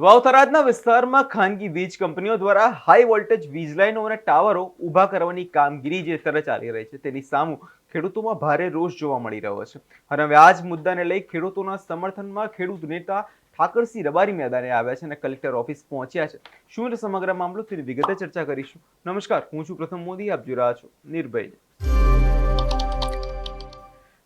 વાવ-થરાદના વિસ્તારમાં ખાનગી વીજ કંપનીઓ દ્વારા હાઈ વોલ્ટેજ વીજ લાઈનો અને ટાવરો ઊભા કરવાની કામગીરી જે અત્યારે ચાલી રહી છે તેની સામે ખેડૂતોમાં ભારે રોષ જોવા મળી રહ્યો છે. અને હવે આ જ મુદ્દાને લઈ ખેડૂતોના સમર્થનમાં ખેડૂત નેતા ઠાકરસિંહ રબારી મેદાને આવ્યા છે અને કલેક્ટર ઓફિસ પહોંચ્યા છે. શું છે સમગ્ર મામલો તેની વિગતે ચર્ચા કરીશું. નમસ્કાર, હું છું પ્રથમ મોદી, આપ જોઈ રહ્યા છો નિર્ભય.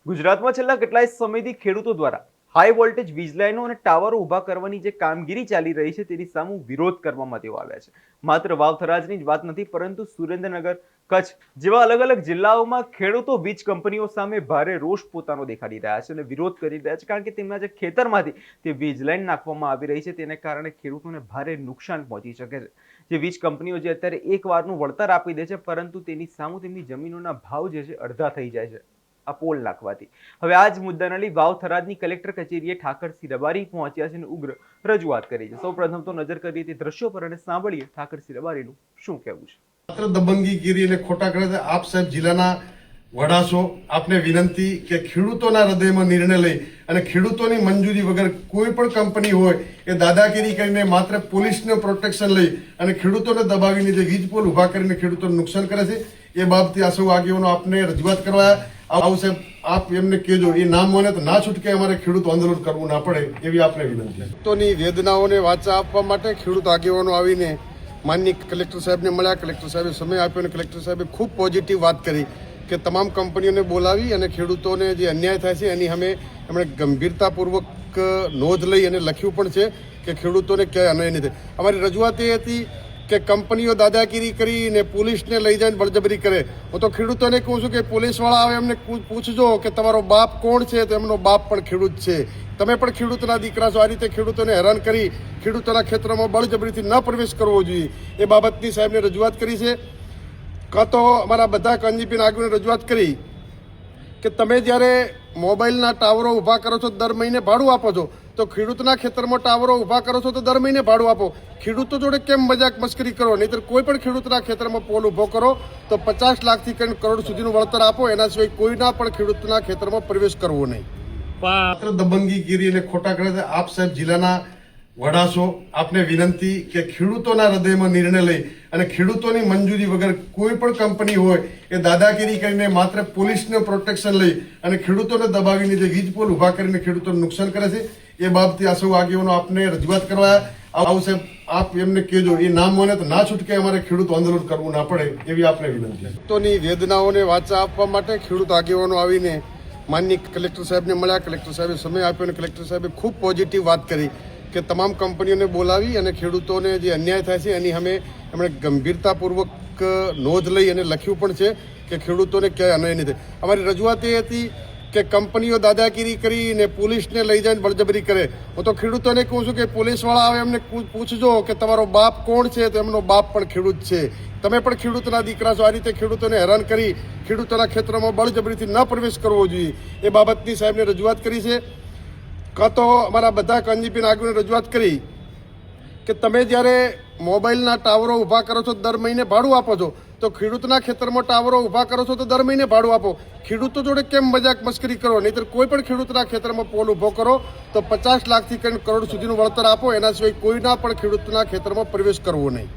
ગુજરાતમાં છેલ્લા કેટલાય સમયથી ખેડૂતો દ્વારા હાઈ વોલ્ટેજ વીજ લાઈનો અને ટાવરો ઊભા કરવાની જે કામગીરી ચાલી રહી છે તેની સામે વિરોધ કરવામાં તેઓ આવ્યા છે. માત્ર વાવ-થરાદની જ વાત નથી, પરંતુ સુરેન્દ્રનગર, કચ્છ જેવા અલગ અલગ જિલ્લાઓમાં ખેડૂતો વીજ કંપનીઓ સામે ભારે રોષ પોતાનો દેખાડી રહ્યા છે અને વિરોધ કરી રહ્યા છે, કારણ કે તેમના જે ખેતરમાંથી તે વીજ લાઈન નાખવામાં આવી રહી છે તેને કારણે ખેડૂતોને ભારે નુકસાન પહોંચી શકે છે. જે વીજ કંપનીઓ જે અત્યારે એક વારનું વળતર આપી દે છે, પરંતુ તેની સામે તેમની જમીનોના ભાવ જે છે અડધા થઈ જાય છે આ પોલ નાખવાથી. હવે આ જ મુદ્દાને લઈ વાવ-થરાદની કલેક્ટર કચેરીએ ઠાકરસિંહ રબારી પહોંચ્યા છે અને ઉગ્ર રજૂઆત કરી છે. સૌપ્રથમ તો નજર કરીએ તે દ્રશ્યો પર અને સાંભળીએ ઠાકરસિંહ રબારીનું શું કહેવું છે. માત્ર દબંગીગીરી અને ખોટા કરે આપ સાહેબ જિલ્લાના વડા છો, આપને વિનંતી કે ખેડૂતોના હૃદયમાં નિર્ણય લઈ અને ખેડૂતોની મંજૂરી વગર કોઈ પણ કંપની હોય એ દાદાગીરી કરીને માત્ર પોલીસનું પ્રોટેક્શન લઈ અને ખેડૂતોને દબાવીને જે વીજ પોલ ઉભા કરીને ખેડૂતોને નુકસાન કરે છે એ બાબતે આ સૌ આગેવાનો આપને રજૂઆત કરવા આવું સાહેબ આપ એમને કહેજો, એ નામ મને તો ના છૂટકે અમારે ખેડૂત આંદોલન કરવું ના પડે એવી આપને વિનંતી. ખેડૂતોની વેદનાઓને વાચા આપવા માટે ખેડૂત આગેવાનો આવીને માનનીય કલેક્ટર સાહેબને મળ્યા. કલેક્ટર સાહેબે સમય આપ્યો અને કલેક્ટર સાહેબે ખૂબ પોઝિટિવ વાત કરી કે તમામ કંપનીઓને બોલાવી અને ખેડૂતોને જે અન્યાય થાય છે એની અમે એમણે ગંભીરતાપૂર્વક નોંધ લઈ અને લખ્યું પણ છે કે ખેડૂતોને ક્યાંય અન્યાય નહીં થાય. અમારી રજૂઆત એ હતી કે કંપનીઓ દાદાગીરી કરીને પોલીસને લઈ જાય બળજબરી કરે. હું તો ખેડૂતોને કહું છું કે પોલીસવાળા આવે એમને પૂછજો કે તમારો બાપ કોણ છે, તો એમનો બાપ પણ ખેડૂત છે. તમે પણ ખેડૂતના દીકરા છો. આ રીતે ખેડૂતોને હેરાન કરી ખેડૂતોના ક્ષેત્રમાં બળજબરીથી ન પ્રવેશ કરવો જોઈએ એ બાબતની સાહેબને રજૂઆત કરી છે. કાં તો અમારા બધા કંજીપીના આગળને રજૂઆત કરી કે તમે જ્યારે મોબાઈલના ટાવરો ઊભા કરો છો દર મહિને ભાડું આપો છો, તો ખેડૂતના ખેતરમાં ટાવરો ઊભા કરો છો તો દર મહિને ભાડું આપો. ખેડૂતો જોડે કેમ મજાક મસ્કરી કરો? નહીંતર કોઈ પણ ખેડૂતના ખેતરમાં પોલ ઊભો કરો તો 50 લાખથી કરીને કરોડ સુધીનું વળતર આપો. એના સિવાય કોઈના પણ ખેડૂતના ખેતરમાં પ્રવેશ કરવો નહીં. માત્ર દબંગીગીરી અને ખોટા કરે આપ સાહેબ જિલ્લાના વડા છો, આપને વિનંતી કે ખેડૂતોના હૃદયમાં નિર્ણય લઈ અને ખેડૂતોની મંજૂરી વગર કોઈ પણ કંપની હોય એ દાદાગીરી કરીને માત્ર પોલીસનું પ્રોટેક્શન લઈ અને ખેડૂતોને દબાવીને જે વીજ પોલ ઉભા કરીને ખેડૂતોને નુકસાન કરે છે એ બાબતે આ સૌ આગેવાનો આપને રજૂઆત કરવા આવું સાહેબ આપ એમને કહેજો, એ નામ મને તો ના છૂટકે અમારે ખેડૂત આંદોલન કરવું ના પડે એવી આપને વિનંતી. ખેડૂતોની વેદનાઓને વાચા આપવા માટે ખેડૂત આગેવાનો આવીને માનનીય કલેક્ટર સાહેબને મળ્યા. કલેક્ટર સાહેબે સમય આપ્યો અને કલેક્ટર સાહેબે ખૂબ પોઝિટિવ વાત કરી કે તમામ કંપનીઓને બોલાવી અને ખેડૂતોને જે અન્યાય થાય છે એની અમે એમણે ગંભીરતાપૂર્વક નોંધ લઈ અને લખ્યું પણ છે કે ખેડૂતોને ક્યાંય અન્યાય નહીં થાય. અમારી રજૂઆત એ હતી કે કંપનીઓ દાદાગીરી કરીને પોલીસને લઈ જાય બળજબરી કરે. હું તો ખેડૂતોને કહું છું કે પોલીસવાળા આવે એમને પૂછજો કે તમારો બાપ કોણ છે, તો એમનો બાપ પણ ખેડૂત છે. તમે પણ ખેડૂતના દીકરા છો. આ રીતે ખેડૂતોને હેરાન કરી ખેડૂતોના ક્ષેત્રમાં બળજબરીથી ન પ્રવેશ કરવો જોઈએ એ બાબતની સાહેબને રજૂઆત કરી છે. કાં તો અમારા બધા કંજીપીના આગળને રજૂઆત કરી કે તમે જ્યારે મોબાઈલના ટાવરો ઊભા કરો છો દર મહિને ભાડું આપો છો, તો ખેડૂતના ખેતરમાં ટાવરો ઊભા કરો છો તો દર મહિને ભાડું આપો. ખેડૂતો જોડે કેમ મજાક મસ્કરી કરો? નહીંતર કોઈ પણ ખેડૂતના ખેતરમાં પોલ ઊભો કરો તો 50 લાખથી કરીને કરોડ સુધીનું વળતર આપો. એના સિવાય કોઈના પણ ખેડૂતના ખેતરમાં પ્રવેશ કરવો નહીં.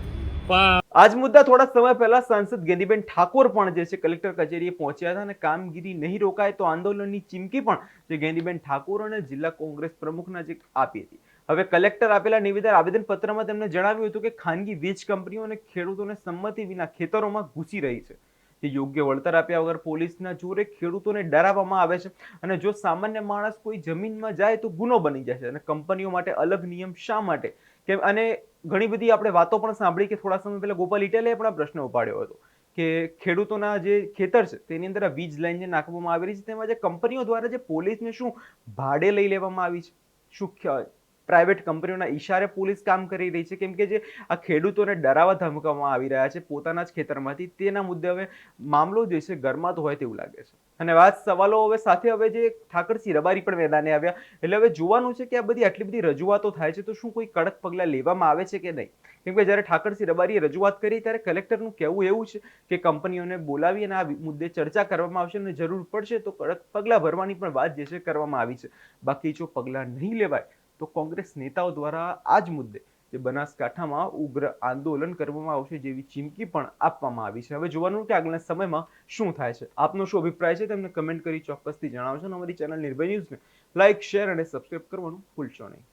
આજ મુદ્દા થોડા સમય પહેલા સાંસદ ગેનીબેન ઠાકોર પણ જે છે કલેક્ટર કચેરીએ પહોંચ્યા હતા અને કામગીરી નહીં રોકાય તો આંદોલનની ચીમકી પણ જે ગેનીબેન ઠાકોર અને જિલ્લા કોંગ્રેસ પ્રમુખના જે આપી હતી. હવે કલેક્ટર આપેલા આવેદન પત્રમાં તેમણે જણાવ્યું હતું કે ખાનગી વીજ કંપનીઓ અને ખેડૂતોને સંમતિ વિના ખેતરોમાં ઘૂસી રહી છે. જે યોગ્ય વળતર આપ્યા વગર પોલીસના જોરે ખેડૂતોને ડરાવવામાં આવે છે અને જો સામાન્ય માણસ કોઈ જમીનમાં જાય તો ગુનો બની જાય છે. અને કંપનીઓ માટે અલગ નિયમ શા માટે? કેમ? અને ઘણી બધી આપણે વાતો પણ સાંભળી કે થોડા સમય પહેલા ગોપાલ ઇટાલિયાએ પણ આ પ્રશ્ન ઉપાડ્યો હતો કે ખેડૂતોના જે ખેતર છે તેની અંદર આ વીજ લાઈન જે નાખવામાં આવી રહી છે તેમાં જે કંપનીઓ દ્વારા જે પોલીસને શું ભાડે લઈ લેવામાં આવી છે, શું પ્રાઇવેટ કંપનીઓના ઈશારે પોલીસ કામ કરી રહી છે? કેમ કે જે આ ખેડૂતોને ડરાવવા ધમકાવવામાં આવી રહ્યા છે પોતાના જ ખેતરમાંથી, તેના મુદ્દે હવે મામલો જે છે ગરમાતો હોય તેવું લાગે છે. અને આ સવાલો હવે સાથે હવે જે ઠાકરસિંહ રબારી પણ મેદાને આવ્યા, એટલે હવે જોવાનું છે કે આ બધી આટલી બધી રજૂઆતો થાય છે તો શું કોઈ કડક પગલાં લેવામાં આવે છે કે નહીં? કેમ કે જ્યારે ઠાકરસિંહ રબારીએ રજૂઆત કરી ત્યારે કલેક્ટરનું કહેવું એવું છે કે કંપનીઓને બોલાવી અને આ મુદ્દે ચર્ચા કરવામાં આવશે અને જરૂર પડશે તો કડક પગલાં ભરવાની પણ વાત જે છે કરવામાં આવી છે. બાકી જો પગલાં નહીં લેવાય તો કોંગ્રેસ નેતાઓ દ્વારા આ જ મુદ્દે જે બનાસકાંઠામાં ઉગ્ર આંદોલન કરવામાં આવશે જેવી ચીમકી પણ આપવામાં આવી છે. હવે જોવાનું કે આગળના સમયમાં શું થાય છે. આપનો શું અભિપ્રાય છે તેમને કમેન્ટ કરી ચોક્કસથી જણાવજો અને અમારી ચેનલ નિર્ભય ન્યૂઝને લાઇક, શેર અને સબસ્ક્રાઇબ કરવાનું ભૂલશો નહીં.